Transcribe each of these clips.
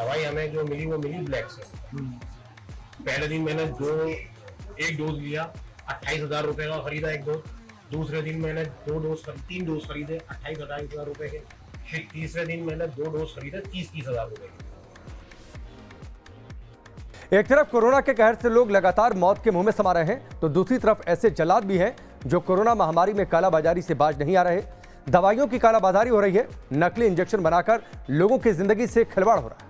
दवाई हमें जो मिली वो मिली ब्लैक से। पहले दिन मैंने एक डोज लिया, 28,000 रुपए का खरीदा एक डोज। दूसरे दिन मैंने 3 डोज खरीदे 28,000 रुपए के। फिर तीसरे दिन मैंने 2 डोज खरीदे 30,000 रुपए के। एक तरफ कोरोना के कहर से लोग लगातार मौत के मुंह में समा रहे हैं, तो दूसरी तरफ ऐसे जल्लाद भी हैं जो कोरोना महामारी में कालाबाजारी से बाज नहीं आ रहे। दवाइयों की कालाबाजारी हो रही है, नकली इंजेक्शन बनाकर लोगों की जिंदगी से खिलवाड़ हो रहा है।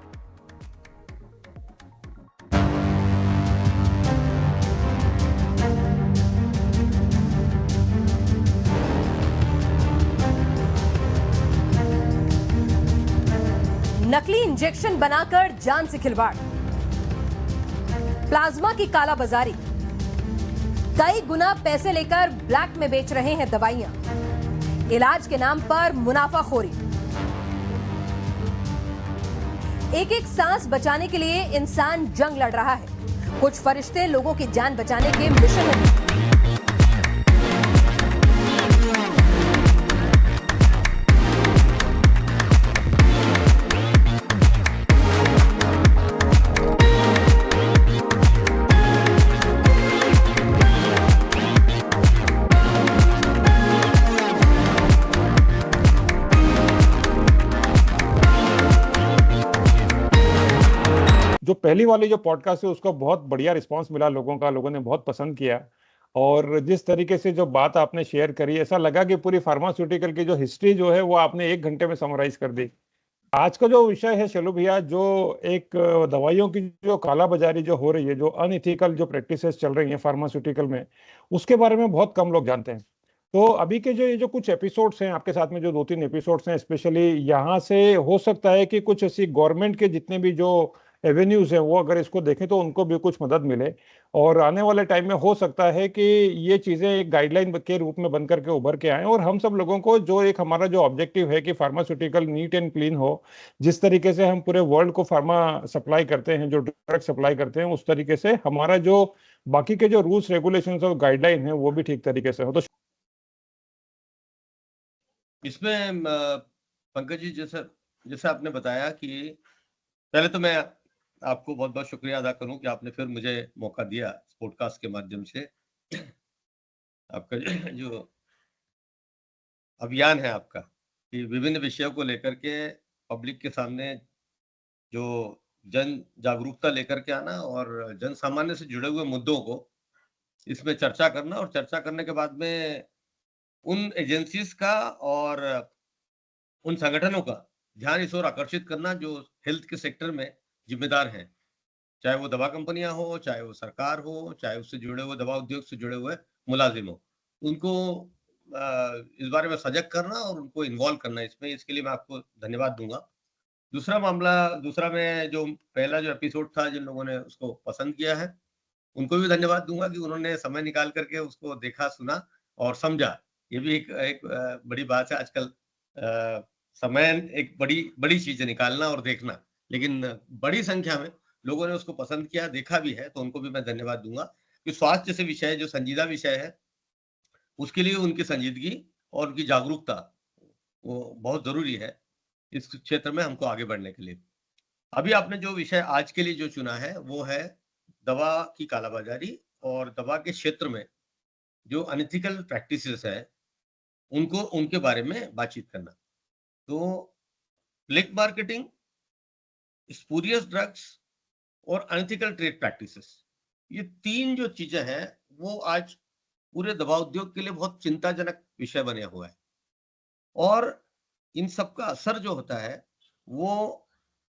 नकली इंजेक्शन बनाकर जान से खिलवाड़, प्लाज्मा की कालाबाजारी, कई गुना पैसे लेकर ब्लैक में बेच रहे हैं दवाइयां, इलाज के नाम पर मुनाफाखोरी। एक एक सांस बचाने के लिए इंसान जंग लड़ रहा है। कुछ फरिश्ते लोगों की जान बचाने के मिशन में। जो पहली वाली जो पॉडकास्ट है उसका बहुत बढ़िया रिस्पांस मिला लोगों ने बहुत पसंद किया। और जिस तरीके से जो बात आपने शेयर करी, ऐसा लगा कि पूरी फार्मास्यूटिकल की जो हिस्ट्री जो है वो आपने 1 घंटे में समराइज कर दी। आज का जो विषय है शैलू भैया, जो एक दवाइयों की जो कालाबाजारी जो हो रही है, जो अनइथिकल जो प्रैक्टिसेस चल रही हैं फार्मास्यूटिकल में, उसके बारे में बहुत कम लोग जानते हैं। तो अभी के जो ये जो कुछ एपिसोड्स हैं आपके साथ में, जो 2-3 एपिसोड्स हैं स्पेशली, यहाँ से हो सकता है कि कुछ ऐसी गवर्नमेंट के जितने भी जो एवेन्यूज हैं वो अगर इसको देखें तो उनको भी कुछ मदद मिले। और आने वाले टाइम में हो सकता है कि ये चीजें एक गाइडलाइन के रूप में बन करके उभर के आए, और हम सब लोगों को जो एक हमारा जो ऑब्जेक्टिव है कि फार्मास्यूटिकल नीट एंड क्लीन हो, जिस तरीके से हम पूरे वर्ल्ड को फार्मा सप्लाई करते हैं, जो ड्रग सप्लाई करते हैं, उस तरीके से हमारा जो बाकी के जो रूल्स रेगुलेशंस और गाइडलाइन है वो भी ठीक तरीके से हो। तो इसमें पंकज जी, जैसे आपने बताया कि पहले तो मैं आपको बहुत बहुत शुक्रिया अदा करूं कि आपने फिर मुझे मौका दिया इस पॉडकास्ट के माध्यम से। आपका जो अभियान है आपका कि विभिन्न विषयों को लेकर के पब्लिक के सामने जो जन जागरूकता लेकर के आना और जन सामान्य से जुड़े हुए मुद्दों को इसमें चर्चा करना, और चर्चा करने के बाद में उन एजेंसीज का और उन संगठनों का ध्यान इस ओर आकर्षित करना जो हेल्थ के सेक्टर में जिम्मेदार हैं, चाहे वो दवा कंपनियां हो, चाहे वो सरकार हो, चाहे उससे जुड़े हुए दवा उद्योग से जुड़े हुए मुलाजिम हो, उनको इस बारे में सजग करना और उनको इन्वॉल्व करना इसमें। इसके लिए मैं आपको धन्यवाद दूंगा। दूसरा मैं जो पहला जो एपिसोड था, जिन लोगों ने उसको पसंद किया है उनको भी धन्यवाद दूंगा कि उन्होंने समय निकाल करके उसको देखा, सुना और समझा। ये भी एक बड़ी बात है आजकल। समय एक बड़ी चीज है, निकालना और देखना, लेकिन बड़ी संख्या में लोगों ने उसको पसंद किया, देखा भी है, तो उनको भी मैं धन्यवाद दूंगा कि स्वास्थ्य जैसे विषय जो संजीदा विषय है उसके लिए उनकी संजीदगी और उनकी जागरूकता वो बहुत जरूरी है इस क्षेत्र में हमको आगे बढ़ने के लिए। अभी आपने जो विषय आज के लिए जो चुना है वो है दवा की कालाबाजारी और दवा के क्षेत्र में जो अनएथिकल प्रैक्टिसेस है उनको, उनके बारे में बातचीत करना। तो ब्लैक मार्केटिंग, स्पूरियस ड्रग्स और अनएथिकल ट्रेड प्रैक्टिसेस, ये 3 जो चीजें हैं वो आज पूरे दवा उद्योग के लिए बहुत चिंताजनक विषय बने हुआ है। और इन सब का असर जो होता है वो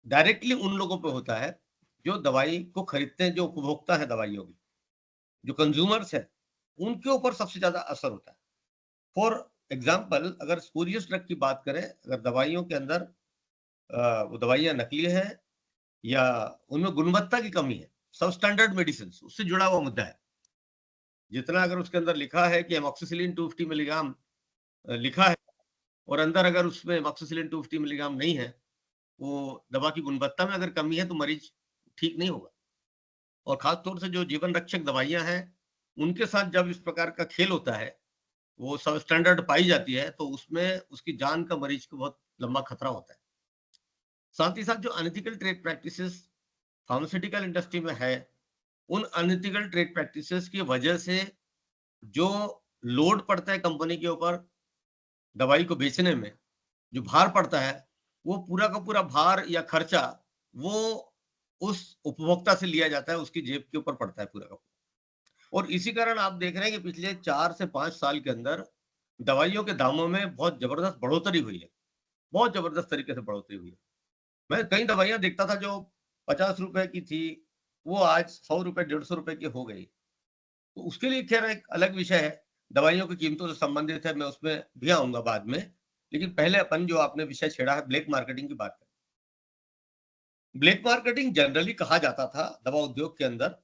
डायरेक्टली उन लोगों पे होता है जो दवाई को खरीदते हैं, जो उपभोक्ता है दवाइयों की, जो कंज्यूमर्स है, उनके ऊपर सबसे ज्यादा असर होता है। फॉर एग्जाम्पल, अगर स्पूरियस ड्रग की बात करें, अगर दवाइयों के अंदर वो दवाइयां नकली है या उनमें गुणवत्ता की कमी है, सब स्टैंडर्ड मेडिसिन उससे जुड़ा हुआ मुद्दा है। जितना अगर उसके अंदर लिखा है कि एमॉक्सिसिलिन 250 मिलीग्राम लिखा है और अंदर अगर उसमें एमॉक्सिसिलिन 250 मिलीग्राम नहीं है, वो दवा की गुणवत्ता में अगर कमी है तो मरीज ठीक नहीं होगा। और खास तौर से जो जीवन रक्षक दवाइयां हैं उनके साथ जब इस प्रकार का खेल होता है, वो सब स्टैंडर्ड पाई जाती है, तो उसमें उसकी जान का मरीज को बहुत लंबा खतरा होता है। साथ ही साथ जो unethical trade practices pharmaceutical industry में है, उन अनएथिकल ट्रेड प्रैक्टिसेस की वजह से जो लोड पड़ता है कंपनी के ऊपर दवाई को बेचने में, जो भार पड़ता है, वो पूरा का पूरा भार या खर्चा वो उस उपभोक्ता से लिया जाता है, उसकी जेब के ऊपर पड़ता है पूरा का पूरा। और इसी कारण आप देख रहे हैं कि पिछले 4 से 5 साल के अंदर दवाइयों के दामों में बहुत जबरदस्त बढ़ोतरी हुई है, बहुत जबरदस्त तरीके से बढ़ोतरी हुई है। मैं कई दवाइयाँ देखता था जो 50 रुपए की थी, वो आज 100 रुपए, 150 रुपए की हो गई। तो उसके लिए खैर एक अलग विषय है, दवाइयों की कीमतों से संबंधित है, मैं उसमें भी आऊँगा बाद में। लेकिन पहले अपन जो आपने विषय छेड़ा है ब्लैक मार्केटिंग की बात करें। ब्लैक मार्केटिंग जनरली कहा जाता था दवा उद्योग के अंदर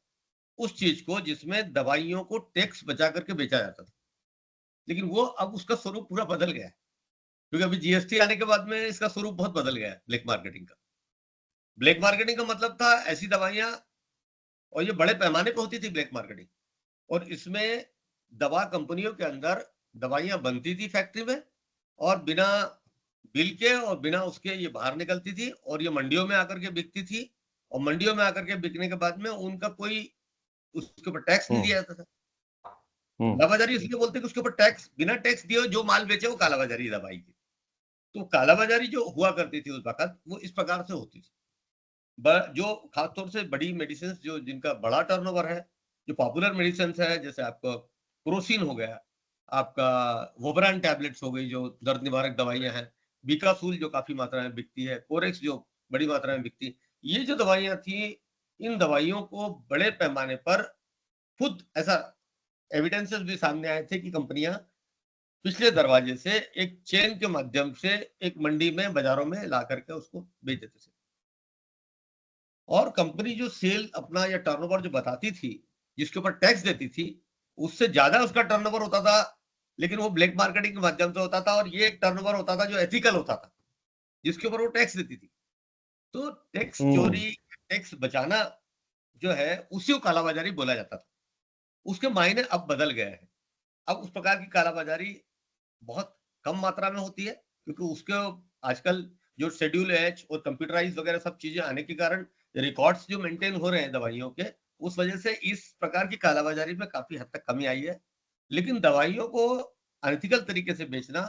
उस चीज को जिसमें दवाइयों को टैक्स बचा करके बेचा जाता था। लेकिन वो अब उसका स्वरूप पूरा बदल गया है, क्योंकि अभी जीएसटी आने के बाद में इसका स्वरूप बहुत बदल गया है ब्लैक मार्केटिंग का। ब्लैक मार्केटिंग का मतलब था ऐसी दवाइयां, और ये बड़े पैमाने पे होती थी ब्लैक मार्केटिंग, और इसमें दवा कंपनियों के अंदर दवाइयां बनती थी फैक्ट्री में और बिना बिल के और बिना उसके ये बाहर निकलती थी और ये मंडियों में आकर के बिकती थी, और मंडियों में आकर के बिकने के बाद में उनका कोई उसके ऊपर टैक्स नहीं दिया जाता था। कालाबाजारी इसलिए बोलते हैं कि उसके ऊपर टैक्स, बिना टैक्स दिए जो माल बेचे वो कालाबाजारी दवाई की। तो कालाबाजारी जो हुआ करती थी उस वक्त वो इस प्रकार से होती थी। जो खासतौर से बड़ी मेडिसिन जो जिनका बड़ा टर्नओवर है, जो पॉपुलर मेडिसिन है, जैसे आपका क्रोसिन हो गया, आपका वोबरान टैबलेट्स हो गई जो दर्द निवारक दवाइयां हैं, बीकासूल जो काफी मात्रा में बिकती है, कोरेक्स जो बड़ी मात्रा में बिकती है, ये जो दवाइयां थी, इन दवाइयों को बड़े पैमाने पर खुद ऐसा एविडेंसेस भी सामने आए थे कि कंपनियां पिछले दरवाजे से एक चेन के माध्यम से एक मंडी में बाजारों में ला करके उसको बेच देते थे। और कंपनी जो सेल अपना या टर्नओवर जो बताती थी, जिसके ऊपर टैक्स देती थी, उससे ज्यादा उसका टर्नओवर होता था, लेकिन वो ब्लैक मार्केटिंग के माध्यम से होता था, और ये एक टर्नओवर होता था जो एथिकल होता था, जिसके ऊपर वो टैक्स देती थी। तो टैक्स चोरी, टैक्स बचाना जो है उसी को कालाबाजारी बोला जाता था। उसके मायने अब बदल गए हैं। अब उस प्रकार की कालाबाजारी बहुत कम मात्रा में होती है, क्योंकि उसके आजकल जो शेड्यूल एच और कंप्यूटराइज वगैरह सब चीजें आने के कारण रिकॉर्ड्स जो मेंटेन हो रहे हैं दवाइयों के, उस वजह से इस प्रकार की कालाबाजारी में काफी हद तक कमी आई है। लेकिन दवाइयों को अनएथिकल तरीके से बेचना,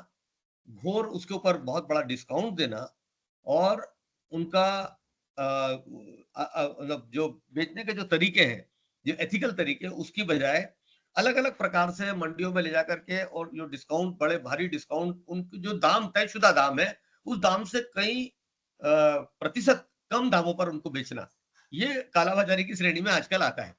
घोर उसके ऊपर बहुत बड़ा डिस्काउंट देना, और उनका मतलब जो बेचने के जो तरीके हैं, जो एथिकल तरीके, उसकी बजाय अलग अलग प्रकार से मंडियों में ले जाकर के और जो डिस्काउंट, बड़े भारी डिस्काउंट, उनके जो दाम तयशुदा दाम है उस दाम से कई प्रतिशत कम दामों पर उनको बेचना, ये कालाबाजारी की श्रेणी में आजकल आता है।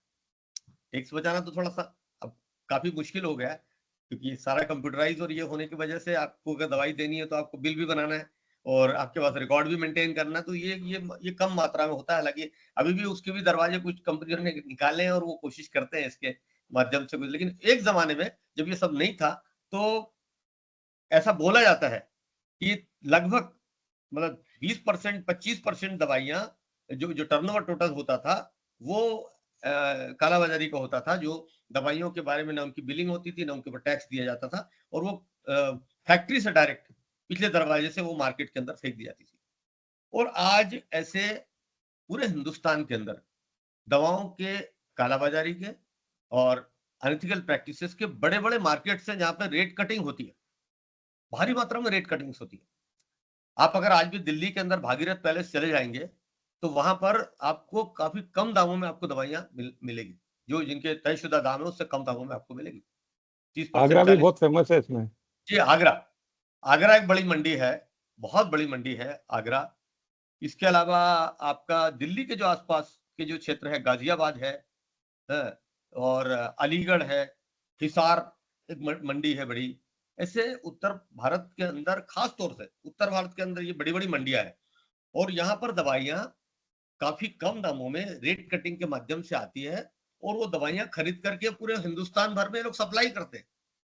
टैक्स बचाना तो थोड़ा सा अब काफी मुश्किल हो गया है, क्योंकि सारा कंप्यूटराइज और ये होने की वजह से आपको अगर दवाई देनी है तो आपको बिल भी बनाना है और आपके पास रिकॉर्ड भी मेंटेन करना है, तो ये कम मात्रा में होता है। हालांकि अभी भी उसके भी दरवाजे कुछ कंपनियों ने निकाले हैं और वो कोशिश करते हैं इसके माध्यम से कुछ, लेकिन एक जमाने में जब ये सब नहीं था तो ऐसा बोला जाता है कि लगभग मतलब 20%, 25% दवाइयां जो टर्नओवर टोटल होता था वो कालाबाजारी का होता था, जो दवाइयों के बारे में ना उनकी बिलिंग होती थी, ना उनके ऊपर टैक्स दिया जाता था, और वो फैक्ट्री से डायरेक्ट पिछले दरवाजे से वो मार्केट के अंदर फेंक दी जाती थी। और आज ऐसे पूरे हिंदुस्तान के अंदर दवाओं के कालाबाजारी के और अनएथिकल प्रैक्टिसेस के बड़े बड़े मार्केट्स हैं जहां पर रेट कटिंग होती है, भारी मात्रा में रेट कटिंग्स होती है। आप अगर आज भी दिल्ली के अंदर भागीरथ पैलेस चले जाएंगे तो वहां पर आपको काफी कम दामों में आपको दवाइयां मिलेगी, जो जिनके तयशुदा दाम है उससे कम दामों में आपको मिलेगी। 30%, आगरा भी 40। बहुत फेमस है इसमें। जी, आगरा एक बड़ी मंडी है, बहुत बड़ी मंडी है आगरा। इसके अलावा आपका दिल्ली के जो आसपास के जो क्षेत्र है, गाजियाबाद है, और अलीगढ़ है, हिसार एक मंडी है बड़ी। ऐसे उत्तर भारत के अंदर, खास तौर से उत्तर भारत के अंदर ये बड़ी बड़ी मंडियां हैं, और यहाँ पर दवाइयां काफी कम दामों में रेट कटिंग के माध्यम से आती है, और वो दवाइयां खरीद करके पूरे हिंदुस्तान भर में लोग सप्लाई करते हैं।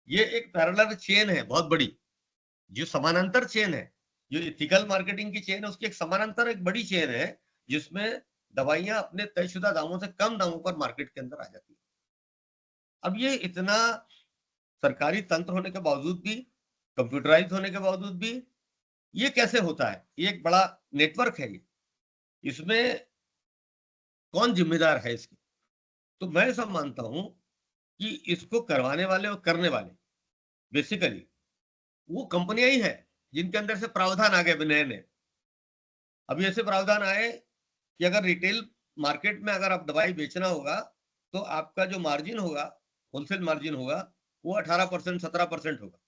ये एक पैरेलल चेन है बहुत बड़ी, जो समानांतर चेन है, जो एथिकल मार्केटिंग की चेन है, उसकी एक समानांतर एक बड़ी चेन है, जिसमें दवाइयां अपने तयशुदा दामों से कम दामों पर मार्केट के अंदर आ जाती है। अब ये इतना सरकारी तंत्र होने के बावजूद भी, कंप्यूटराइज होने के बावजूद भी, ये कैसे होता है? ये एक बड़ा नेटवर्क है ये। इसमें कौन जिम्मेदार है इसके? तो मैं ऐसा मानता हूं कि इसको करवाने वाले और करने वाले बेसिकली वो कंपनियां ही है जिनके अंदर से प्रावधान आ गए नए नए। अभी ऐसे प्रावधान आए कि अगर रिटेल मार्केट में अगर आप दवाई बेचना होगा तो आपका जो मार्जिन होगा, होलसेल मार्जिन होगा, वो 18% 17% होगा।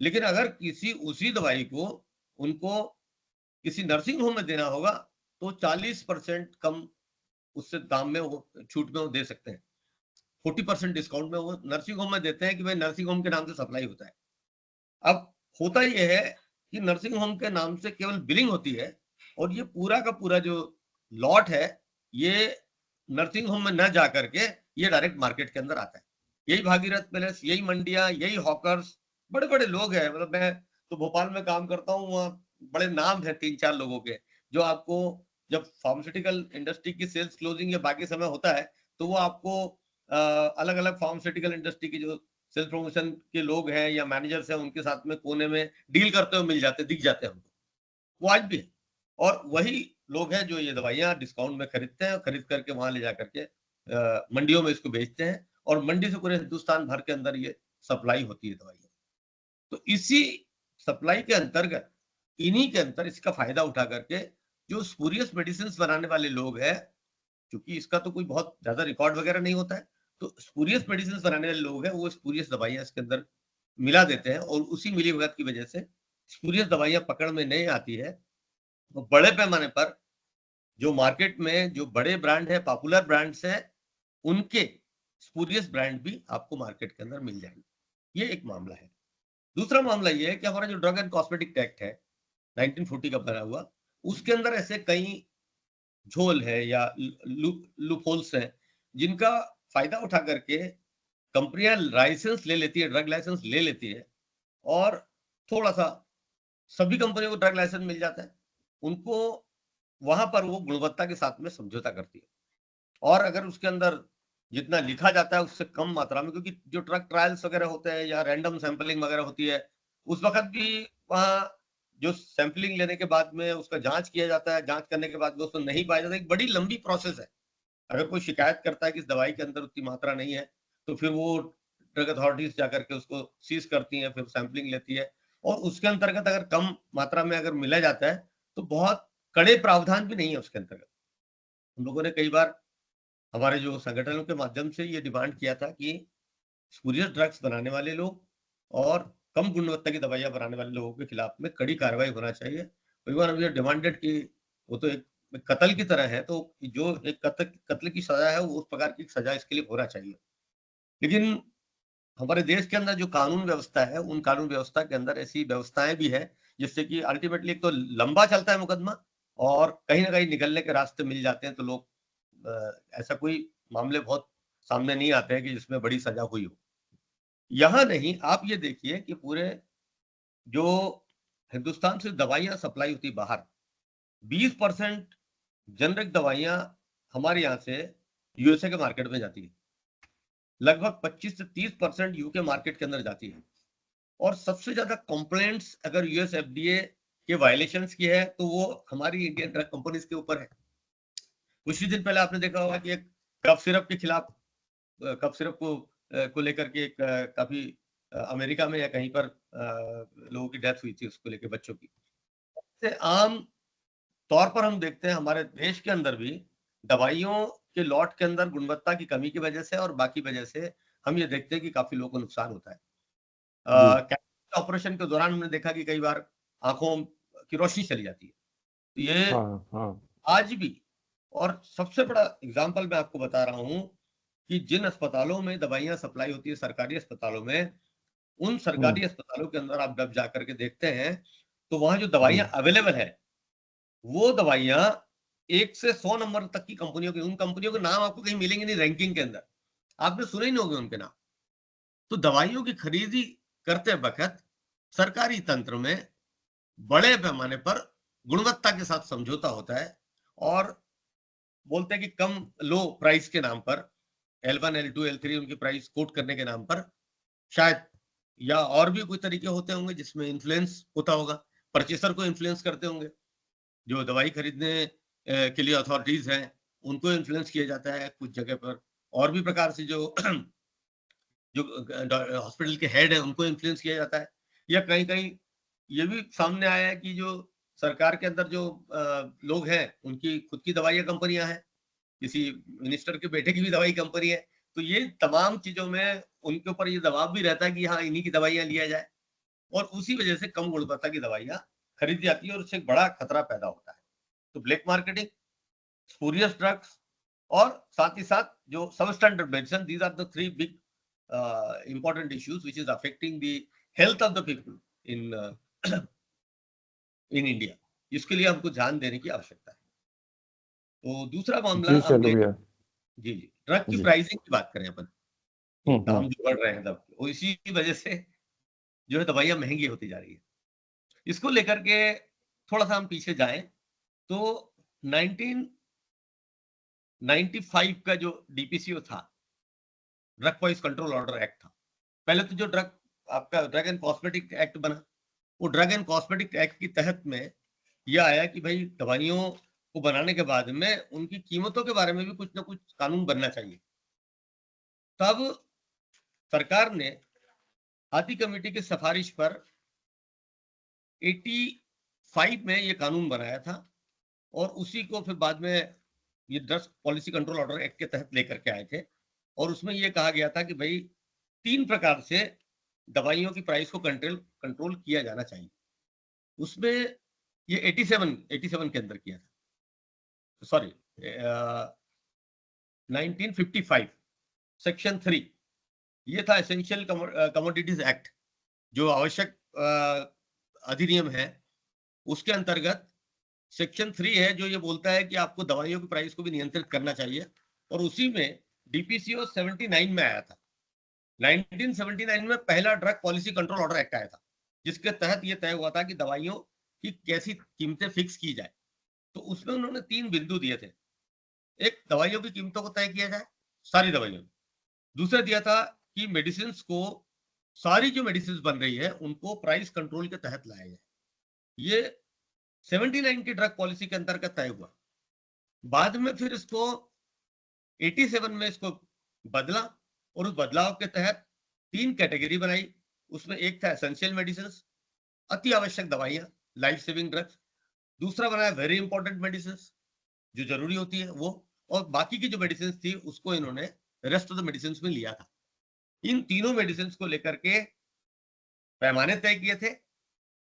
लेकिन अगर किसी उसी दवाई को उनको किसी नर्सिंग होम में देना होगा तो 40% कम उससे दाम में वो छूट में वो दे सकते हैं। 40% डिस्काउंट में वो नर्सिंग होम में देते हैं कि भाई नर्सिंग होम के नाम से सप्लाई होता है। अब होता ये है कि नर्सिंग होम के नाम से केवल बिलिंग होती है और ये पूरा का पूरा जो लॉट है ये नर्सिंग होम में न जा करके ये डायरेक्ट मार्केट के अंदर आता है। यही भागीरथ पैलेस, यही मंडियां, यही हॉकर्स, बड़े बड़े लोग हैं। मतलब मैं तो भोपाल में काम करता हूँ, वहाँ बड़े नाम हैं 3-4 लोगों के, जो आपको जब फार्मास्यूटिकल इंडस्ट्री की सेल्स क्लोजिंग या बाकी समय होता है तो वो आपको अलग अलग फार्मास्यूटिकल इंडस्ट्री की जो सेल्स प्रमोशन के लोग हैं या मैनेजर्स हैं उनके साथ में कोने में डील करते हुए मिल जाते, दिख जाते हैं हमको। वो आज भी है। और वही लोग हैं जो ये दवाइयां डिस्काउंट में खरीदते हैं और खरीद करके वहां ले जा करके मंडियों में इसको बेचते हैं और मंडी से पूरे हिंदुस्तान भर के अंदर ये सप्लाई होती है दवाइयां। तो इसी सप्लाई के अंतर्गत इन्हीं के अंदर इसका फायदा उठा करके जो स्पूरियस मेडिसिन बनाने वाले लोग हैं, क्योंकि इसका तो कोई बहुत ज्यादा रिकॉर्ड वगैरह नहीं होता है, तो स्पूरियस मेडिसिन बनाने वाले लोग हैं वो स्पूरियस दवाइयां इसके अंदर मिला देते हैं और उसी मिली भगत की वजह से स्पूरियस दवाइयां पकड़ में नहीं आती है। तो बड़े पैमाने पर जो मार्केट में जो बड़े ब्रांड है, पॉपुलर ब्रांड्स है, उनके स्पूरियस ब्रांड भी आपको मार्केट के अंदर मिल जाएंगे। ये एक मामला है। दूसरा मामला ये है कि हमारा जो ड्रग एंड कॉस्मेटिक एक्ट है 1940 का बना हुआ, उसके अंदर ऐसे कई झोल है या लूपहोल्स हैं जिनका फायदा उठा करके कंपनियां लाइसेंस ले लेती है, ड्रग लाइसेंस ले लेती है और थोड़ा सा सभी कंपनियों को ड्रग लाइसेंस मिल जाता है, उनको वहां पर वो गुणवत्ता के साथ में समझौता करती है और अगर उसके अंदर जितना लिखा जाता है उससे कम मात्रा में, क्योंकि जो ड्रग ट्रायल्स वगैरह होते हैं या रैंडम सैंपलिंग वगैरह होती है उस वक्त भी वहाँ जो सैंपलिंग लेने के बाद में उसका जांच किया जाता है, जांच करने के बाद में उसको नहीं पाया जाता, एक बड़ी लंबी प्रोसेस है। अगर कोई शिकायत करता है कि इस दवाई के अंदर उतनी मात्रा नहीं है तो फिर वो ड्रग अथॉरिटीज जाकर के उसको सीज करती हैं, फिर सैंपलिंग लेती है और उसके अंतर्गत अगर कम मात्रा में अगर मिला जाता है तो बहुत कड़े प्रावधान भी नहीं है उसके अंतर्गत। हम लोगों ने कई बार हमारे जो संगठनों के माध्यम से ये डिमांड किया था कि स्पूरियस ड्रग्स बनाने वाले लोग और कम गुणवत्ता की दवाइयां बनाने वाले लोगों के खिलाफ में कड़ी कार्रवाई होना चाहिए। कई बार हमने डिमांडेड कि वो तो एक कत्ल की तरह है, तो जो एक कत्ल की सजा है वो उस प्रकार की सजा इसके लिए होना चाहिए। लेकिन हमारे देश के अंदर जो कानून व्यवस्था है उन कानून व्यवस्था के अंदर ऐसी व्यवस्थाएं भी है जिससे कि अल्टीमेटली एक तो लंबा चलता है मुकदमा और कहीं ना कहीं निकलने के रास्ते मिल जाते हैं। तो लोग ऐसा कोई मामले बहुत सामने नहीं आते हैं कि जिसमें बड़ी सजा हुई हो। यहां नहीं, आप ये देखिए कि पूरे जो हिंदुस्तान से दवाइयां सप्लाई होती बाहर, 20% जेनरिक दवाइयां हमारे यहाँ से यूएसए के मार्केट में जाती है, लगभग 25 से 30% यूके मार्केट के अंदर जाती है और सबसे ज्यादा कंप्लेंट्स अगर यूएस एफडीए के वायलेशंस की है तो वो हमारी इंडियन ड्रग कंपनीज के ऊपर है। कुछ ही दिन पहले आपने देखा होगा कि एक कफ सिरप के खिलाफ, कफ सिरप को लेकर के एक काफी अमेरिका में या कहीं पर लोगों की डेथ हुई थी उसको लेकर, बच्चों की। से आम तौर पर हम देखते हैं हमारे देश के अंदर भी दवाइयों के लॉट के अंदर गुणवत्ता की कमी की वजह से और बाकी वजह से हम ये देखते हैं कि काफी लोगों को नुकसान होता है। कैंसर ऑपरेशन के दौरान हमने देखा कि कई बार आंखों की रोशनी चली जाती है। तो ये आज भी, और सबसे बड़ा एग्जाम्पल मैं आपको बता रहा हूं कि जिन अस्पतालों में दवाइयां सप्लाई होती है सरकारी अस्पतालों में, उन सरकारी अस्पतालों के अंदर आप जब जाकर के देखते हैं तो वहां जो दवाइयां अवेलेबल है वो दवाइयां 1 से 100 नंबर तक की कंपनियों की, उन कंपनियों के नाम आपको कहीं मिलेंगे नहीं रैंकिंग के अंदर, आपने सुने ही नहीं होंगे उनके नाम। तो दवाइयों की खरीदी करते वक्त सरकारी तंत्र में बड़े पैमाने पर गुणवत्ता के साथ समझौता होता है और बोलते हैं कि कम लो प्राइस के नाम पर L1 L2 L3 उनकी प्राइस कोट करने के नाम पर शायद, या और भी कोई तरीके होते होंगे जिसमें इन्फ्लुएंस होता होगा, परचेसर को इन्फ्लुएंस करते होंगे, जो दवाई खरीदने के लिए अथॉरिटीज हैं उनको इन्फ्लुएंस किया जाता है कुछ जगह पर, और भी प्रकार से जो जो हॉस्पिटल के हेड है उनको इन्फ्लुएंस किया जाता है, या कहीं कहीं ये भी सामने आया है कि जो सरकार के अंदर जो लोग हैं उनकी खुद की दवाइयाँ कंपनियां हैं, किसी मिनिस्टर के बेटे की भी दवाई कंपनी है, तो ये तमाम चीजों में उनके ऊपर ये दबाव भी रहता है कि हाँ इन्हीं की दवाइयां लिया जाए, और उसी वजह से कम गुणवत्ता की दवाइयां खरीदी जाती है और उससे एक बड़ा खतरा पैदा होता है। तो ब्लैक मार्केटिंग, स्पूरियस ड्रग्स और साथ ही साथ जो substandard medicine, these are the three big important issues which is affecting the health of the people in India, इसके लिए हमको ध्यान देने की आवश्यकता है। तो दूसरा मामला जी हम चलो भैया। जी ड्रग की जी। प्राइसिंग की बात करें अपन, दाम जो बढ़ रहे हैं तब, और इसी की वजह से जो है दवाइयां महंगी होती जा रही है। इसको लेकर के थोड़ा सा हम पीछे जाएं तो 1995 का जो डीपीसीओ था, drug price control order act था, पहले तो जो आपका ड्रग एंड कॉस्मेटिक एक्ट बना, वो ड्रग एंड कॉस्मेटिक एक्ट के तहत में यह आया कि भाई दवाइयों को बनाने के बाद में उनकी कीमतों के बारे में भी कुछ ना कुछ कानून बनना चाहिए। तब सरकार ने हाथी कमेटी की सिफारिश पर 85 में ये कानून बनाया था, और उसी को फिर बाद में ये drugs policy control order act के तहत लेकर के आए थे, और उसमें ये कहा गया था कि भाई 3 प्रकार से दवाइयों की प्राइस को कंट्रोल किया जाना चाहिए। उसमें ये 87 के अंदर किया था, सॉरी 1955 सेक्शन 3, ये था एसेंशियल कमोडिटीज एक्ट, जो आवश्यक अधिनियम है, उसके अंतर्गत सेक्शन 3 है जो ये बोलता है कि आपको दवाइयों की प्राइस को भी नियंत्रित करना चाहिए, और उसी में डीपीसीओ 79 में आया था। 1979 में पहला drug policy control order act आया था, जिसके तहत यह तय हुआ था कि दवाइयों की कैसी कीमतें फिक्स की जाए। तो उसमें उन्होंने 3 बिंदु दिए थे। एक, दवाइयों की कीमतों को तय किया जाए, सारी दवाइयों। दूसरा दिया था कि मेडिसिन को, सारी जो मेडिसिन बन रही है उनको प्राइस कंट्रोल के तहत लाया जाए। ये 79 की ड्रग पॉलिसी के अंतर्गत तय हुआ। बाद में फिर इसको 87 में इसको बदला, और उस बदलाव के तहत 3 कैटेगरी बनाई। उसमें एक था एसेंशियल मेडिसिन, अति आवश्यक दवाइयां, लाइफ सेविंग ड्रग्स। दूसरा बनाया वेरी इंपॉर्टेंट मेडिसिन, जो जरूरी होती है वो, और बाकी की जो मेडिसिन थी उसको इन्होंने रेस्ट ऑफ द मेडिसिन में लिया था। इन तीनों मेडिसिन को लेकर के पैमाने तय किए थे,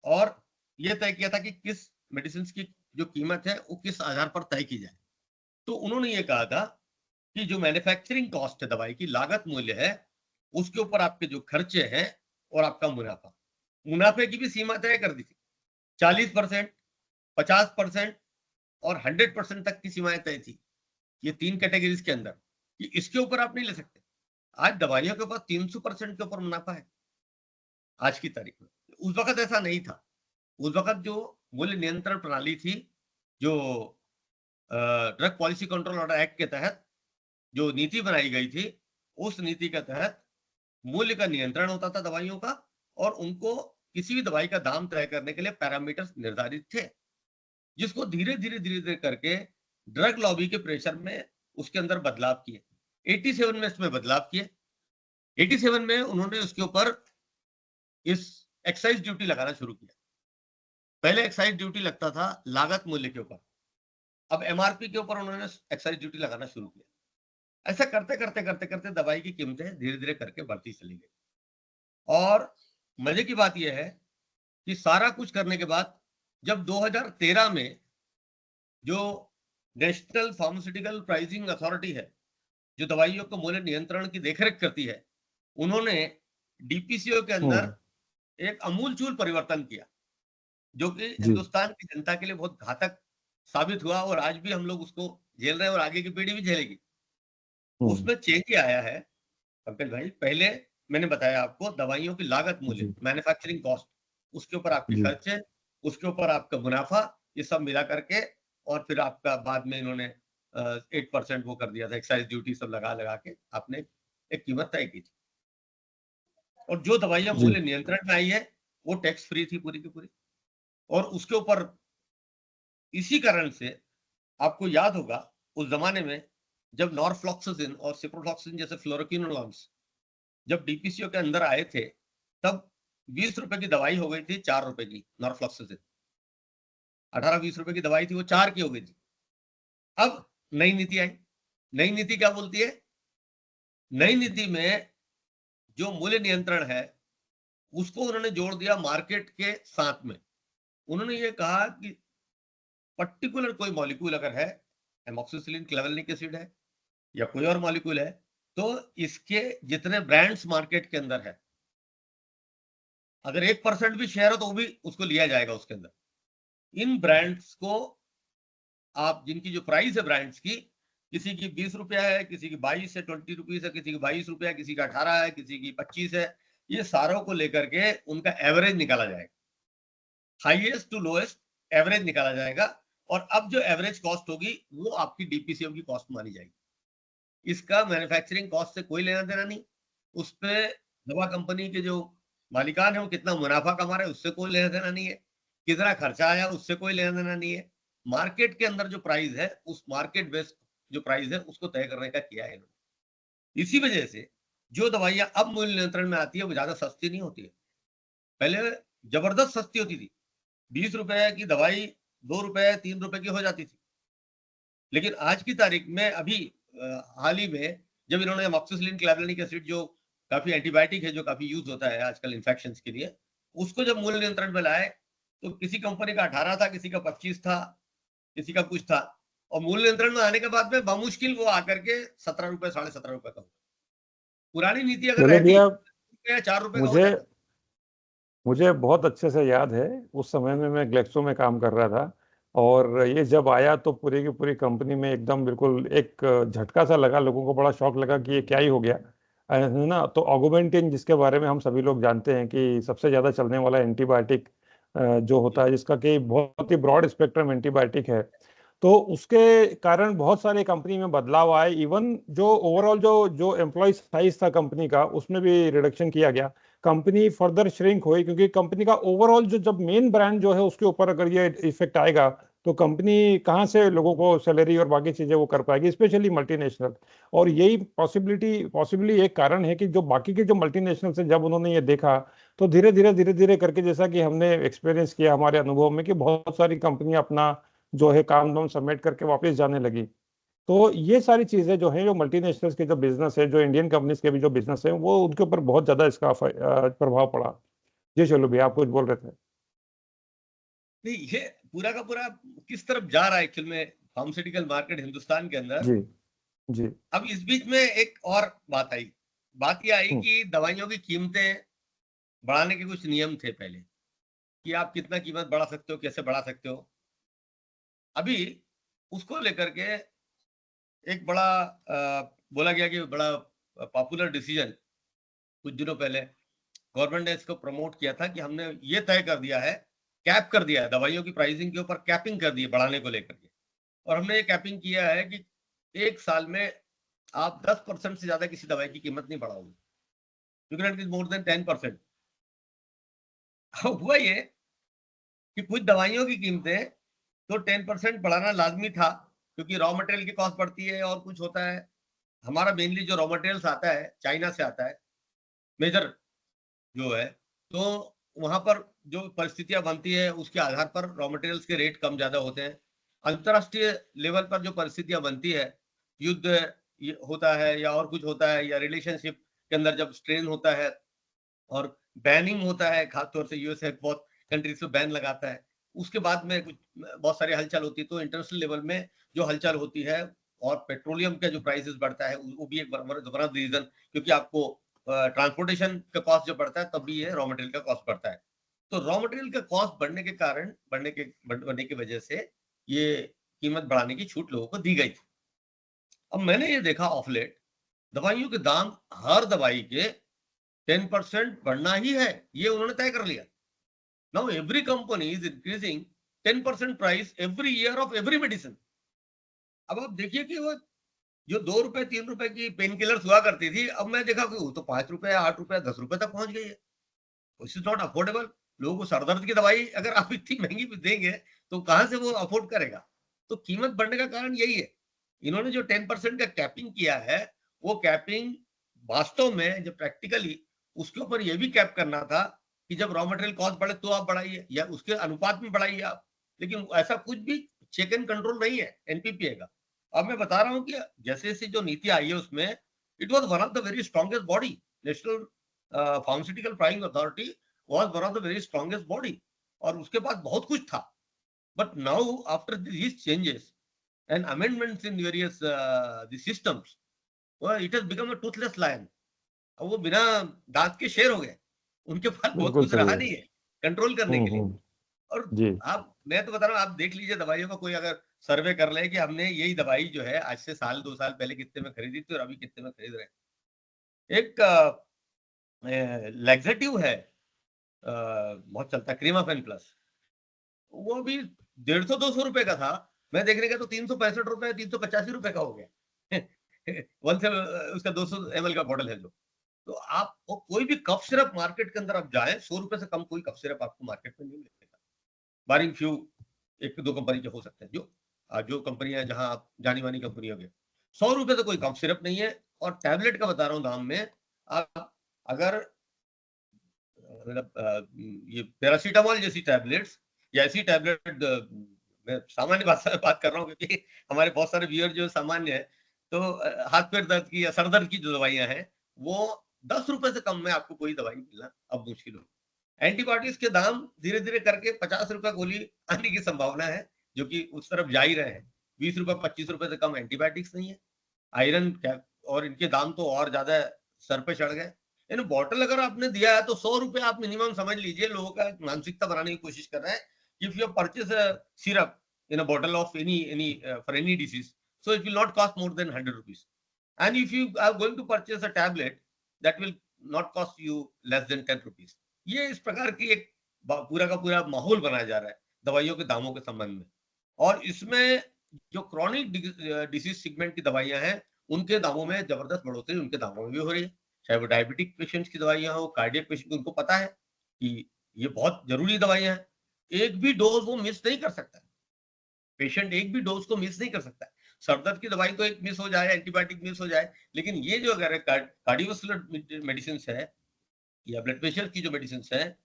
और यह तय किया था कि किस मेडिसिन की जो कीमत है वो किस आधार पर तय की जाए। तो उन्होंने ये कहा था कि जो मैन्युफैक्चरिंग कॉस्ट है, दवाई की लागत मूल्य है, उसके ऊपर आपके जो खर्चे हैं और आपका मुनाफा, मुनाफे की भी सीमा तय कर दी थी। 40%, 50% और 100% तक की सीमाएं तय थी, ये 3 कैटेगरीज के अंदर, कि इसके ऊपर आप नहीं ले सकते। आज दवाइयों के ऊपर 300% के ऊपर मुनाफा है आज की तारीख में। उस वक्त ऐसा नहीं था। उस वक्त जो मूल्य नियंत्रण प्रणाली थी, जो drug policy control order act के तहत जो नीति बनाई गई थी, उस नीति के तहत मूल्य का नियंत्रण होता था दवाइयों का, और उनको किसी भी दवाई का दाम तय करने के लिए पैरामीटर्स निर्धारित थे, जिसको धीरे धीरे करके ड्रग लॉबी के प्रेशर में उसके अंदर बदलाव किए। 87 में इसमें बदलाव किए। 87 में उन्होंने उसके ऊपर इस एक्साइज ड्यूटी लगाना शुरू किया। पहले एक्साइज ड्यूटी लगता था लागत मूल्य के ऊपर, अब एमआरपी के ऊपर उन्होंने एक्साइज ड्यूटी लगाना शुरू किया। ऐसा करते दवाई की कीमतें धीरे धीरे करके बढ़ती चली गई। और मजे की बात यह है कि सारा कुछ करने के बाद जब 2013 में जो नेशनल फार्मास्यूटिकल प्राइसिंग अथॉरिटी है, जो दवाइयों को मूल्य नियंत्रण की देखरेख करती है, उन्होंने डीपीसीओ के अंदर एक अमूलचूल परिवर्तन किया, जो कि हिंदुस्तान की जनता के लिए बहुत घातक साबित हुआ, और आज भी हम लोग उसको झेल रहे हैं और आगे की पीढ़ी भी झेलेगी। उसमें चेंज ही आया है पंकज भाई। पहले मैंने बताया आपको दवाइयों की लागत मूल्य, मैन्युफैक्चरिंग कॉस्ट, उसके ऊपर आपके खर्चे, उसके ऊपर आपका मुनाफा, ये सब मिला करके, और फिर आपका बाद में इन्होंने 8% वो कर दिया था, एक्साइज ड्यूटी सब लगा के आपने एक कीमत तय की थी। और जो दवाइयां मूल्य नियंत्रण में आई है वो टैक्स फ्री थी पूरी की पूरी। और उसके ऊपर इसी कारण से आपको याद होगा उस जमाने में जब नॉरफ्लॉक्सासिन और सिप्रोफ्लॉक्सासिन जैसे फ्लोरोक्विनोलॉन्स जब डीपीसीओ के अंदर आए थे, तब 20 रुपए की दवाई हो गई थी 4 रुपए की। नॉरफ्लॉक्सासिन 18-20 रुपए की दवाई थी, वो 4 की हो गई थी। अब नई नीति आई। नई नीति क्या बोलती है? नई नीति में जो मूल्य नियंत्रण है उसको उन्होंने जोड़ दिया मार्केट के साथ में। उन्होंने ये कहा कि पर्टिकुलर कोई मॉलिक्यूल अगर है, एमॉक्सिसिलिन क्लेवेलिक एसिड है या कोई और मॉलिक्यूल है, तो इसके जितने ब्रांड्स मार्केट के अंदर है, अगर 1% भी शेयर हो तो वो भी उसको लिया जाएगा उसके अंदर। इन ब्रांड्स को आप, जिनकी जो प्राइस है ब्रांड्स की, किसी की 20 रुपया है, किसी की 22 है, 20 रुपीज है, किसी की 22 रुपया, किसी का 18 है, किसी की 25 है, ये सारों को लेकर के उनका एवरेज निकाला जाएगा, हाईएस्ट टू लोएस्ट एवरेज निकाला जाएगा। और अब जो एवरेज कॉस्ट होगी वो आपकी डीपीसीओ की कॉस्ट मानी जाएगी। इसका मैन्युफैक्चरिंग कॉस्ट से कोई लेना देना नहीं। उस पे दवा कंपनी के जो मालिकान है वो कितना मुनाफा कमा रहे हैं उससे कोई लेना देना नहीं है। कितना खर्चा आया उससे कोई लेना देना नहीं है। मार्केट के अंदर जो प्राइस है, उस मार्केट बेस्ड जो प्राइस है उसको तय करने का किया है इन्होंने। इसी वजह से जो दवाइयां अब मूल्य नियंत्रण में आती है वो ज्यादा सस्ती नहीं होती है। पहले जबरदस्त सस्ती होती थी, 20 रुपए की दवाई 2 रुपए 3 रुपए की हो जाती थी। लेकिन आज की तारीख में अभी हाल ही में जब इन्होंने एमॉक्सिसिलिन क्लेवेलिक एसिड जो काफी एंटीबायोटिक है, जो काफी यूज होता है आजकल इन्फेक्शन के लिए, उसको जब मूल्य नियंत्रण में लाए तो किसी कंपनी का 18 था, किसी का 25 था, किसी का कुछ था, और मूल्य नियंत्रण में आने के बाद में बामुश्किल वो आकर के 17 रुपए 17.5 रुपए का हो। पुरानी नीति अगर चलो रहती भैया, 4 रुपए का हो मुझे जाता। मुझे बहुत अच्छे से याद है, उस समय में मैं ग्लेक्सो में काम कर रहा था और ये जब आया तो पूरी की पूरी कंपनी में एकदम बिल्कुल एक झटका सा लगा, लोगों को बड़ा शौक लगा कि ये क्या ही हो गया है ना। तो ऑगमेंटिन, जिसके बारे में हम सभी लोग जानते हैं कि सबसे ज़्यादा चलने वाला एंटीबायोटिक जो होता है, जिसका कि बहुत ही ब्रॉड स्पेक्ट्रम एंटीबायोटिक है, तो उसके कारण बहुत सारी कंपनी में बदलाव आए। इवन जो ओवरऑल जो जो एम्प्लॉय साइज था कंपनी का, उसमें भी रिडक्शन किया गया। कंपनी फर्दर श्रिंक हुई क्योंकि कंपनी का ओवरऑल जो जब मेन ब्रांड जो है उसके ऊपर अगर ये इफेक्ट आएगा तो कंपनी कहाँ से लोगों को सैलरी और बाकी चीजें वो कर पाएगी, स्पेशली मल्टीनेशनल। और यही पॉसिबली एक कारण है कि जो बाकी के जो मल्टीनेशनल से जब उन्होंने ये देखा तो धीरे धीरे करके, जैसा कि हमने एक्सपीरियंस किया हमारे अनुभव में, कि बहुत सारी कंपनियां अपना जो है काम धाम सबमिट करके वापस जाने लगी। तो ये सारी चीजें जो है, जो मल्टीनेशनल्स के जो बिजनेस है, जो इंडियन कंपनीज के भी जो बिजनेस है, वो उनके ऊपर बहुत ज्यादा इसका प्रभाव पड़ा। जी चलो भैया, आप कुछ बोल रहे थे। नहीं, ये पूरा का पूरा किस तरफ जा रहा है एक्चुअल में फार्मास्यूटिकल मार्केट हिंदुस्तान के अंदर। जी जी। अब इस बीच में एक और बात आई। बात यह आई हम्म। कि दवाइयों की कीमतें बढ़ाने के कुछ नियम थे पहले, कि आप कितना कीमत बढ़ा सकते हो, कैसे बढ़ा सकते हो। अभी उसको लेकर के एक बड़ा बोला गया कि बड़ा पॉपुलर डिसीजन कुछ दिनों पहले गवर्नमेंट ने इसको प्रमोट किया था कि हमने ये तय कर दिया है, कैप कर दिया है दवाइयों की प्राइसिंग के ऊपर, कैपिंग कर दी है बढ़ाने को लेकर के। और हमने ये कैपिंग किया है कि एक साल में आप 10% से ज्यादा किसी दवाई की कीमत नहीं बढ़ाओगे। You can it more then 10%। हुआ ये कि कुछ दवाइयों की कीमतें तो 10% बढ़ाना लाजमी था, क्योंकि रॉ मटेरियल की कॉस्ट बढ़ती है और कुछ होता है। हमारा मेनली जो रॉ मटेरियल्स आता है चाइना से आता है मेजर जो है, तो वहां पर जो परिस्थितियां बनती है उसके आधार पर रॉ मटेरियल्स के रेट कम ज्यादा होते हैं। अंतरराष्ट्रीय लेवल पर जो परिस्थितियां बनती है, युद्ध होता है या और कुछ होता है, या रिलेशनशिप के अंदर जब स्ट्रेन होता है और बैनिंग होता है, खासतौर से यूएसए बहुत कंट्रीज पे बैन लगाता है, उसके बाद में कुछ बहुत सारी हलचल होती है। तो इंटरनेशनल लेवल में जो हलचल होती है और पेट्रोलियम का जो प्राइसेस बढ़ता है, वो भी एक बड़ा रीजन, क्योंकि आपको ट्रांसपोर्टेशन का कॉस्ट जो बढ़ता है तब भी ये रॉ मटेरियल का कॉस्ट बढ़ता है। तो रॉ मटेरियल का कॉस्ट बढ़ने के कारण, बढ़ने की वजह से ये कीमत बढ़ाने की छूट लोगों को दी गई थी। अब मैंने ये देखा ऑफ लेट दवाइयों के दाम, हर दवाई के 10% बढ़ना ही है, ये उन्होंने तय कर लिया। Now every company is increasing 10% price every year of every medicine. अब आप देखिए कि वो जो 2 रुपए 3 रुपए की पेन किलर्स हुआ करती थी, अब मैं देखा कि वो तो 5 रुपए 8 रुपए 10 रुपए तक पहुंच गई है। This is not affordable. लोगों को सरदर्द की दवाई अगर आप इतनी महंगी देंगे तो कहाँ से वो अफोर्ड करेगा? तो कीमत बढ़ने का कारण यही है। इन्होंने जो 10% का कैपिंग किया है, वो कैपिंग वास्तव में जब प्रैक्टिकली उसके ऊपर ये भी कैप करना था कि जब रॉ मटेरियल कॉस्ट बढ़े तो आप बढ़ाइए या उसके अनुपात में बढ़ाइए आप। लेकिन ऐसा कुछ भी चेक एंड कंट्रोल नहीं है एनपीपीए का। अब मैं बता रहा हूँ कि जैसे-जैसे जो नीति आई है उसमें it was one of the very strongest body. National pharmaceutical pricing authority was one of the very strongest body और उसके पास बहुत कुछ था। But now after these changes and amendments in various the systems, it has become a toothless lion. अब वो बिना दांत के शेर हो गए। उनके पास बहुत बिल्कुल कुछ सही रहा है। नहीं है कंट्रोल करने के लिए। हम्म। और जी। आप मैं तो बता रहा हूँ आप देख लीजिए दवाइयों का कोई अगर सर्वे कर ले कि हमने यही दवाई जो है आज से साल 2 साल पहले कितने में खरीदी थी और अभी कितने में खरीद रहे हैं। एक लैक्सेटिव है बहुत चलता है क्रीमाफेन प्लस, वो भी 150-200 रुपए का था। मैं देखने गया तो 365 रुपए 385 रुपए का हो गया। वन से उसका 200 ml का बॉटल है जो। तो आप वो कोई भी कफ सिरप मार्केट के अंदर आप जाएं 100 रुपए से कम कोई कफ सिरप आपको मार्केट में नहीं मिलेगा। बारिंग फ्यू 1-2 कंपनी के हो सकते हैं जो कंपनियां जहां आप जानी मानी कंपनी हो गई। 100 रुपए से कोई कफ सिरप नहीं है। और टैबलेट का बता रहा हूँ दाम में, आप अगर ये पैरासीटामोल जैसी टैबलेट्स या ऐसी टैबलेट, मैं सामान्य भाषा में बात कर रहा हूँ क्योंकि हमारे बहुत सारे व्यूअर जो सामान्य है, तो हाथ पैर दर्द की या सर दर्द की जो दवाइयां हैं वो 10 रुपए से कम में आपको कोई दवाई मिलना अब मुश्किल हो। एंटीबायोटिक्स के दाम धीरे धीरे करके 50 रुपए गोली आने की संभावना है, जो कि उस तरफ जा ही रहे हैं। 20 रुपए 25 रुपए से कम एंटीबायोटिक्स नहीं है। आयरन और इनके दाम तो और ज्यादा सर पे चढ़ गए। इन बॉटल अगर आपने दिया है तो 100 रुपए आप मिनिमम समझ लीजिए। लोगों का एक मानसिकता बनाने की कोशिश कर रहे हैं। If you purchase a syrup in a bottle of any for any disease, so it will not cost more than 100 rupees. And if you are going to purchase a tablet, that will not cost you less than 10 rupees. ये इस प्रकार की एक पूरा का पूरा माहौल बनाया जा रहा है दवाइयों के दामों के संबंध में। और इसमें जो क्रॉनिक डिसीज सेगमेंट की दवाइयां हैं उनके दामों में जबरदस्त बढ़ोतरी उनके दामों में भी हो रही है। चाहे वो डायबिटिक पेशेंट्स की दवाइयां हो, कार्डियक पेशेंट, उनको पता है कि ये बहुत जरूरी दवाइयां हैं। एक भी डोज वो मिस नहीं कर सकता। पेशेंट एक भी डोज को मिस नहीं कर सकता है। सरदर्द की दवाई तो एक मिस हो जाए, एंटीबायोटिक मिस हो जाए, लेकिन ये जो अगर कार्डियोवैस्कुलर मेडिसिन है या ब्लड प्रेशर की जो मेडिसिन है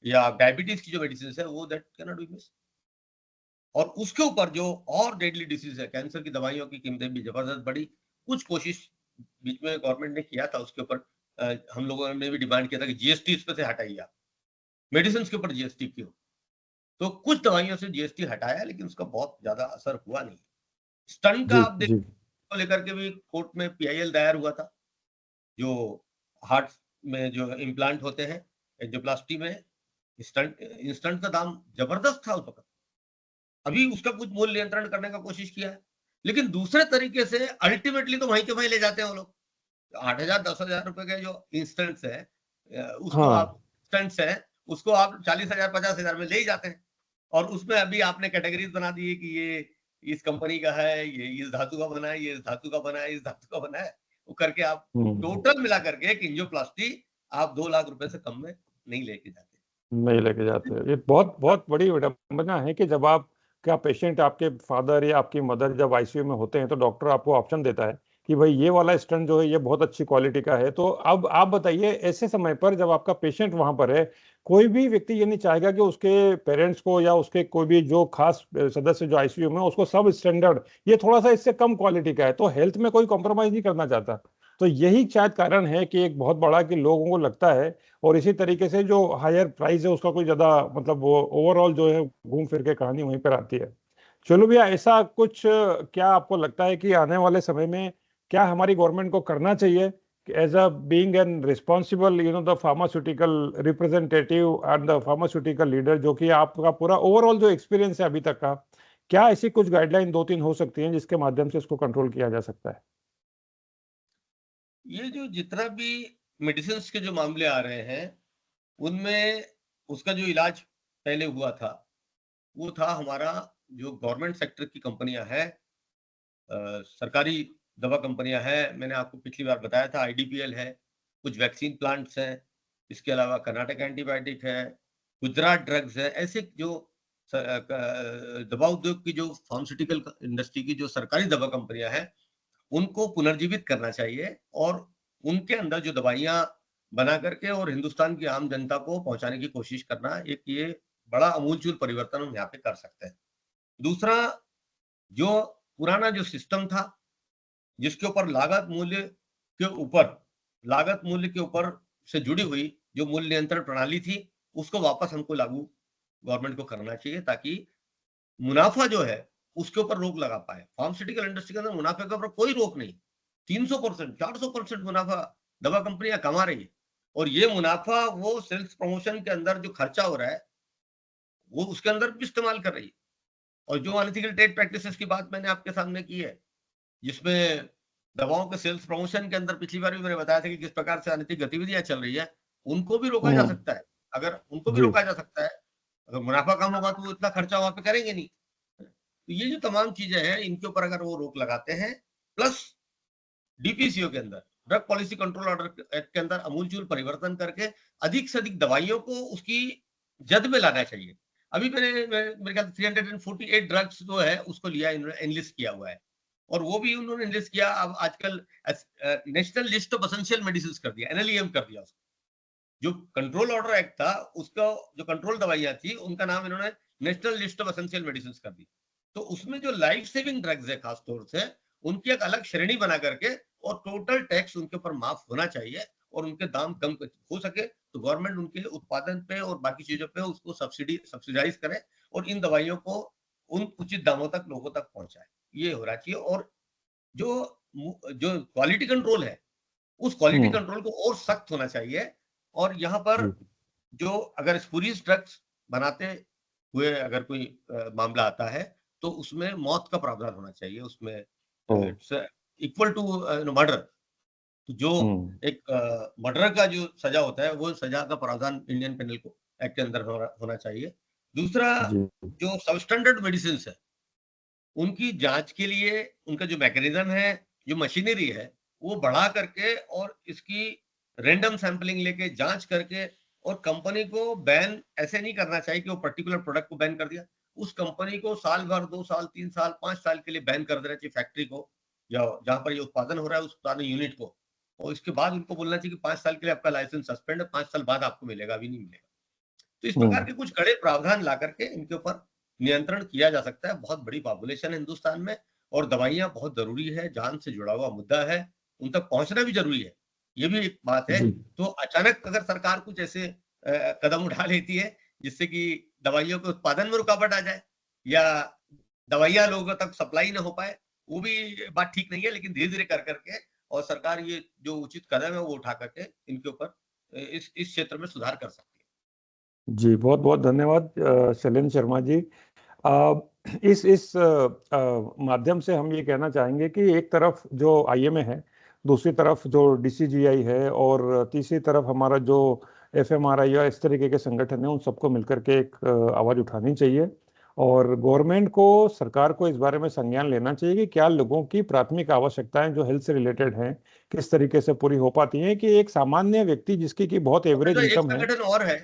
या डायबिटीज की जो मेडिसिन है, वो that can not be miss. और उसके ऊपर जो और डेडली डिसीज है, कैंसर की दवाइयों की कीमतें भी जबरदस्त बढ़ी। कुछ कोशिश बीच में गवर्नमेंट ने किया था उसके ऊपर, हम लोगों ने भी डिमांड किया था कि जीएसटी इस पे से हटाइए आप, मेडिसिन के ऊपर जीएसटी क्यों। तो कुछ दवाइयों से जीएसटी हटाया लेकिन उसका बहुत ज्यादा असर हुआ नहीं। स्टंट का जी। आप देख जी। को लेकर के भी कोर्ट में पीआईएल दायर हुआ था। जो हार्ट में जो इम्प्लांट होते हैं एंजियोप्लास्टी में, स्टंट का दाम जबरदस्त था उस वक्त। अभी उसका कुछ मूल्य नियंत्रण करने का कोशिश किया है, लेकिन दूसरे तरीके से अल्टीमेटली तो वहीं के वहीं ले जाते हैं वो लोग। 8,000 10,000 रुपए के जो इंस्टेंट्स है, उसको हाँ। आप स्टंट्स है उसको आप 40,000 50,000 में ले ही जाते हैं। और उसमें अभी आपने कैटेगरीज बना दी है कि ये इस कंपनी का है, ये इस धातु का बना है, ये इस धातु का बना है, इस धातु का बना है, वो करके आप हम्म। टोटल मिला करके एक एंजियोप्लास्टी आप 2 लाख रुपए से कम में नहीं लेके जाते। नहीं लेके जाते। ये बहुत बहुत बड़ी विडंबना है कि जब आप क्या पेशेंट आपके फादर या आपकी मदर जब आईसीयू में होते हैं तो डॉक्टर आपको ऑप्शन देता है कि भाई ये वाला स्टंट जो है ये बहुत अच्छी क्वालिटी का है। तो अब आप बताइए ऐसे समय पर जब आपका पेशेंट वहां पर है, कोई भी व्यक्ति ये नहीं चाहेगा कि उसके पेरेंट्स को या उसके कोई भी जो खास सदस्य जो आईसीयू में है, उसको सब स्टैंडर्ड ये थोड़ा सा इससे कम क्वालिटी का है, तो हेल्थ में कोई कॉम्प्रोमाइज नहीं करना चाहता। तो यही शायद कारण है कि एक बहुत बड़ा कि लोगों को लगता है, और इसी तरीके से जो हायर प्राइस है उसका कोई ज्यादा मतलब वो ओवरऑल जो है घूम फिर के कहानी वहीं पर आती है। चलो भैया, ऐसा कुछ क्या आपको लगता है कि आने वाले समय में क्या हमारी गवर्नमेंट को करना चाहिए as a being an responsible the pharmaceutical representative and the pharmaceutical leader, जो कि आपका पूरा ओवरऑल जो एक्सपीरियंस है अभी तक का, क्या ऐसी कुछ गाइडलाइन 2-3 हो सकती हैं जिसके माध्यम से इसको कंट्रोल किया जा सकता है? ये जो जितना भी मेडिसिन के जो मामले आ रहे हैं उनमें उसका जो इलाज पहले हुआ था वो था हमारा जो गवर्नमेंट सेक्टर की कंपनियां हैं, सरकारी दवा कंपनियां हैं। मैंने आपको पिछली बार बताया था आईडीपीएल है, कुछ वैक्सीन प्लांट्स हैं, इसके अलावा कर्नाटक एंटीबायोटिक है, गुजरात ड्रग्स है, ऐसे जो दवा उद्योग की, जो फार्मास्यूटिकल इंडस्ट्री की जो सरकारी दवा कंपनियां हैं, उनको पुनर्जीवित करना चाहिए और उनके अंदर जो दवाइयां बना करके और हिंदुस्तान की आम जनता को पहुंचाने की कोशिश करना, एक ये बड़ा अमूलचूल परिवर्तन हम यहाँ पे कर सकते हैं। दूसरा, जो पुराना जो सिस्टम था, जिसके ऊपर लागत मूल्य के ऊपर से जुड़ी हुई जो मूल्य नियंत्रण प्रणाली थी, उसको वापस हमको लागू गवर्नमेंट को करना चाहिए, ताकि मुनाफा जो है उसके ऊपर रोक लगा पाए। फार्मास्यूटिकल इंडस्ट्री के अंदर मुनाफे के ऊपर कोई रोक नहीं। 300%, 400% मुनाफा दवा कंपनियां कमा रही है, और ये मुनाफा वो सेल्स प्रमोशन के अंदर जो खर्चा हो रहा है, वो उसके अंदर भी इस्तेमाल कर रही है। और जो अनएथिकल ट्रेड प्रैक्टिसेस की बात मैंने आपके सामने की है, जिसमें दवाओं के सेल्स प्रमोशन के अंदर पिछली बार भी मैंने बताया था कि किस प्रकार से अनैतिक गतिविधियां चल रही है, उनको भी रोका जा सकता है। अगर उनको भी जी। रोका जा सकता है, अगर मुनाफा कम होगा तो वो इतना खर्चा वहां पे करेंगे नहीं। तो ये जो तमाम चीजें हैं, इनके ऊपर अगर वो रोक लगाते हैं, प्लस डीपीसीओ के अंदर, drug policy control order act के अंदर अमूलचूल परिवर्तन करके अधिक से अधिक दवाइयों को उसकी जद में लाना चाहिए। अभी मेरे ख्याल 348 ड्रग्स जो है उसको लिया, एनलिस्ट किया हुआ है, और वो भी उन्होंने एनलिस्ट किया। अब आजकल national list of essential medicine कर दिया, एनएलईएम कर दिया उसको। जो कंट्रोल ऑर्डर एक्ट था, उसका जो कंट्रोल दवाइयां थी, उनका नाम इन्होंने national list of essential medicine कर दी। तो उसमें जो लाइफ सेविंग ड्रग्स है खासतौर से, उनकी एक अलग श्रेणी बना करके और टोटल टैक्स उनके ऊपर माफ होना चाहिए, और उनके दाम कम हो सके तो गवर्नमेंट उनके उत्पादन पे और बाकी चीजों पे उसको सब्सिडाइज करे, और इन दवाइयों को उन उचित दामों तक लोगों तक पहुंचाए। ये हो रहा चाहिए। और जो जो क्वालिटी कंट्रोल है, उस क्वालिटी कंट्रोल को और सख्त होना चाहिए। और यहाँ पर जो अगर स्पूरियस ड्रग्स बनाते हुए अगर कोई मामला आता है, तो उसमें मौत का प्रावधान होना चाहिए। उसमें इक्वल टू मर्डर, तो जो एक मर्डर का जो सजा होता है, वो सजा का प्रावधान इंडियन पेनल एक्ट के अंदर होना चाहिए। दूसरा, जो सबस्टैंडर्ड मेडिसिन है, उनकी जांच के लिए उनका जो मैकेनिज्म है, जो मशीनरी है, वो बढ़ा करके और इसकी रैंडम सैंपलिंग लेके जांच करके, और कंपनी को बैन ऐसे नहीं करना चाहिए कि वो पर्टिकुलर प्रोडक्ट को बैन कर दिया। उस कंपनी को साल भर, 2 साल, 3 साल, 5 साल के लिए बैन कर देना चाहिए फैक्ट्री को, या जहां पर ये उत्पादन हो रहा है उस उत्पादन यूनिट को। और इसके बाद उनको बोलना चाहिए कि 5 साल के लिए आपका लाइसेंस सस्पेंड है, 5 साल बाद आपको मिलेगा, अभी नहीं मिलेगा। तो इस प्रकार के कुछ कड़े प्रावधान ला करके इनके ऊपर नियंत्रण किया जा सकता है। बहुत बड़ी पॉपुलेशन है हिंदुस्तान में, और दवाइयां बहुत जरूरी है, जान से जुड़ा हुआ मुद्दा है, उन तक पहुंचना भी जरूरी है, ये भी एक बात है। तो अचानक अगर सरकार कुछ ऐसे कदम उठा लेती है जिससे कि दवाइयों के उत्पादन में रुकावट आ जाए, या दवाइयां लोगों तक सप्लाई ना हो पाए, वो भी बात ठीक नहीं है। लेकिन धीरे धीरे कर करके, और सरकार ये जो उचित कदम है वो उठा करके इनके ऊपर इस क्षेत्र में सुधार कर सकती है। जी, बहुत बहुत धन्यवाद शैलेंद्र शर्मा जी। इस माध्यम से हम ये कहना चाहेंगे कि एक तरफ जो आईएमए है, दूसरी तरफ जो डीसीजीआई है, और तीसरी तरफ हमारा जो एफएमआरआई या इस तरीके के संगठन है, उन सबको मिलकर के एक आवाज उठानी चाहिए। और गवर्नमेंट को, सरकार को इस बारे में संज्ञान लेना चाहिए कि क्या लोगों की प्राथमिक आवश्यकताएं जो हेल्थ से रिलेटेड हैं, किस तरीके से पूरी हो पाती हैं, कि एक सामान्य व्यक्ति जिसकी की बहुत एवरेज तो एक इनकम है। संगठन और है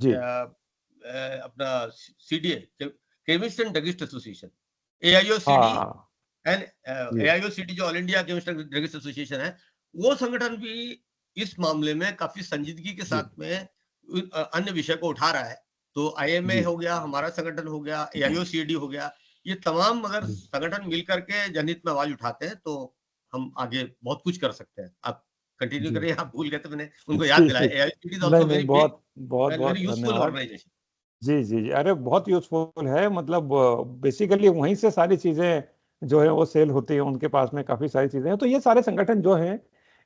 जी, अपना CDA, chemist and druggist association, AIOCD हाँ एंड जी, एआईओसीडी जो all India chemist and druggist association है, वो संगठन भी इस मामले में काफी संजीदगी के जी, साथ में अन्य विषय को उठा रहा है। तो आईएमए जी, हो गया, हमारा संगठन हो गया, एआईओसीडी हो गया, ये तमाम अगर जी। संगठन मिलकर के जनहित में आवाज उठाते हैं, तो हम आगे बहुत कुछ कर सकते हैं। आप कंटिन्यू जी, करिए, आप भूल गए थे, मैंने उनको याद जी, दिलाया। जी। एआईओसीडी इज नहीं, आल्सो नहीं, वेरी बिग बहुत बहुत एंड बहुत वेरी यूजफुल धन्यवाद। ऑर्गेनाइजेशन। जी, जी, जी। अरे बहुत यूज़फुल है, मतलब बेसिकली वहीं से सारी चीज़ें जो है वो सेल होती हैं, उनके पास में काफ़ी सारी चीज़ें हैं। तो ये सारे संगठन जो हैं,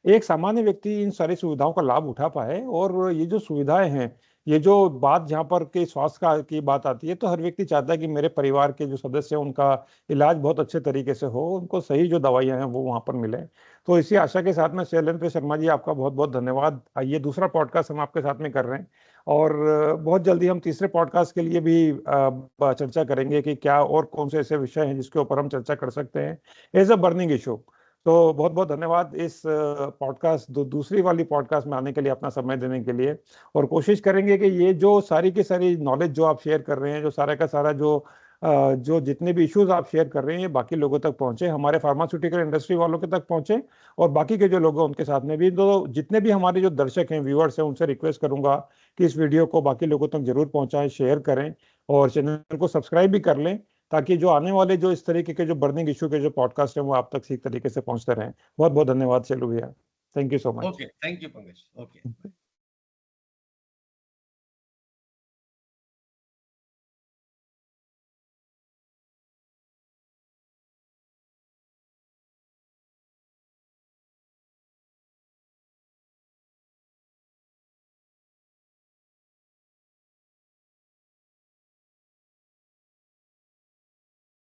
एक सामान्य व्यक्ति इन सारी सुविधाओं का लाभ उठा पाए, और ये जो सुविधाएँ हैं, ये जो बात जहाँ पर कि स्वास्थ्य का की बात आती है, तो हर व्यक्ति चाहता है कि मेरे परिवार के जो सदस्य हैं, उनका इलाज बहुत अच्छे तरीके से हो, उनको सही जो दवाइयाँ हैं वो वहाँ पर मिलें। तो इसी आशा के साथ में शैलेंद्र शर्मा जी, आपका बहुत-बहुत धन्यवाद। ये दूसरा पॉडकास्ट हम आपके साथ में कर रहे हैं, और बहुत जल्दी हम तीसरे पॉडकास्ट के लिए भी चर्चा करेंगे कि क्या और कौन से ऐसे विषय हैं जिसके ऊपर हम चर्चा कर सकते हैं एज अ बर्निंग इशू। तो बहुत बहुत धन्यवाद इस पॉडकास्ट दूसरी वाली पॉडकास्ट में आने के लिए, अपना समय देने के लिए। और कोशिश करेंगे कि ये जो सारी की सारी नॉलेज जो आप शेयर कर रहे हैं, जो सारा का सारा जो जितने भी इश्यूज आप शेयर कर रहे हैं, ये बाकी लोगों तक पहुंचे, हमारे फार्मास्यूटिकल इंडस्ट्री वालों के तक पहुंचे, और बाकी के जो लोग हैं उनके साथ में भी। तो जितने भी हमारे जो दर्शक हैं, व्यूअर्स हैं, उनसे रिक्वेस्ट करूंगा कि इस वीडियो को बाकी लोगों तक जरूर पहुंचाएं, शेयर करें और चैनल को सब्सक्राइब भी कर लें, ताकि जो आने वाले जो इस तरीके के जो बर्निंग इशू के जो पॉडकास्ट हैं वो आप तक ठीक तरीके से पहुंचते रहें। बहुत बहुत धन्यवाद शैलू भैया, thank you so much. Okay, thank you Pankaj. Okay.